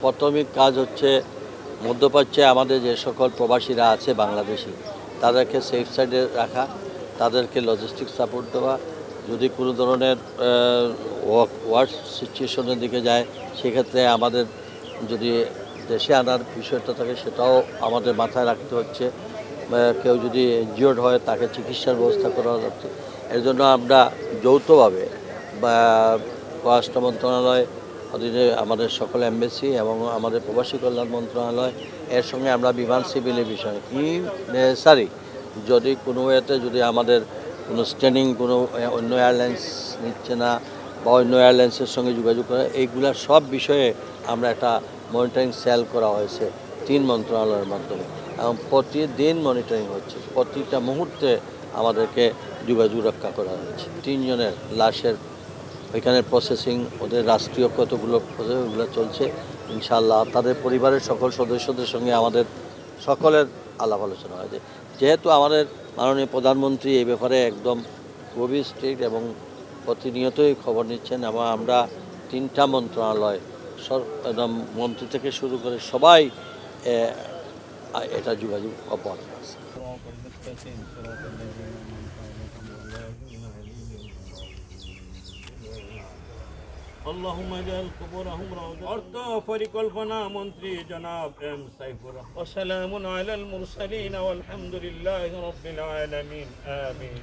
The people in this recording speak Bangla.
প্রাথমিক কাজ হচ্ছে মধ্যপ্রাচ্যে আমাদের যে সকল প্রবাসীরা আছে বাংলাদেশি তাদেরকে সেফ সাইডে রাখা, তাদেরকে লজিস্টিক সাপোর্ট দেওয়া। যদি কোনো ধরনের ওয়ার্স সিচুয়েশনের দিকে যায় সেক্ষেত্রে আমাদের যদি দেশে আনার বিষয়টা থাকে সেটাও আমাদের মাথায় রাখতে হচ্ছে। কেউ যদি ইনজিওর্ড হয় তাকে চিকিৎসার ব্যবস্থা করা যাচ্ছে। এর জন্য আমরা যৌথভাবে বা পররাষ্ট্র মন্ত্রণালয় অধীনে আমাদের সকল এমবেসি এবং আমাদের প্রবাসী কল্যাণ মন্ত্রণালয় এর সঙ্গে আমরা বিমান সিভিলের বিষয়ে কি নেসারি যদি কোনো ওয়েতে যদি আমাদের কোনো স্ট্যান্ডিং কোনো অন্য এয়ারলাইন্স নিচ্ছে না বা অন্য এয়ারলাইন্সের সঙ্গে যোগাযোগ করে এইগুলার সব বিষয়ে আমরা একটা মনিটরিং সেল করা হয়েছে 3 মন্ত্রণালয়ের মাধ্যমে এবং প্রতিদিন মনিটরিং হচ্ছে। প্রতিটা মুহূর্তে আমাদেরকে যোগাযোগ রক্ষা করা হয়েছে। 3 জনের লাশের ওইখানে প্রসেসিং ওদের রাষ্ট্রীয় কতগুলো প্রসেসগুলো চলছে। ইনশাআল্লাহ তাদের পরিবারের সকল সদস্যদের সঙ্গে আমাদের সকলের আলাপ আলোচনা হয়েছে। যেহেতু আমাদের মাননীয় প্রধানমন্ত্রী এই ব্যাপারে একদম খুবই স্ট্রিক্ট এবং প্রতিনিয়তই খবর নিচ্ছেন এবং আমরা 3টা মন্ত্রণালয় একদম মন্ত্রী থেকে শুরু করে সবাই এটা যোগাযোগ অব্যাহত আছে। اللهم اجعل قبورهم روضة অর্থ পরিকল্পনা মন্ত্রী জনাব এম সাইফুর রহমান। ওয়াসসালামু আলাল মুরসালিন ওয়ালহামদুলিল্লাহি রাব্বিল আলামিন। আমিন।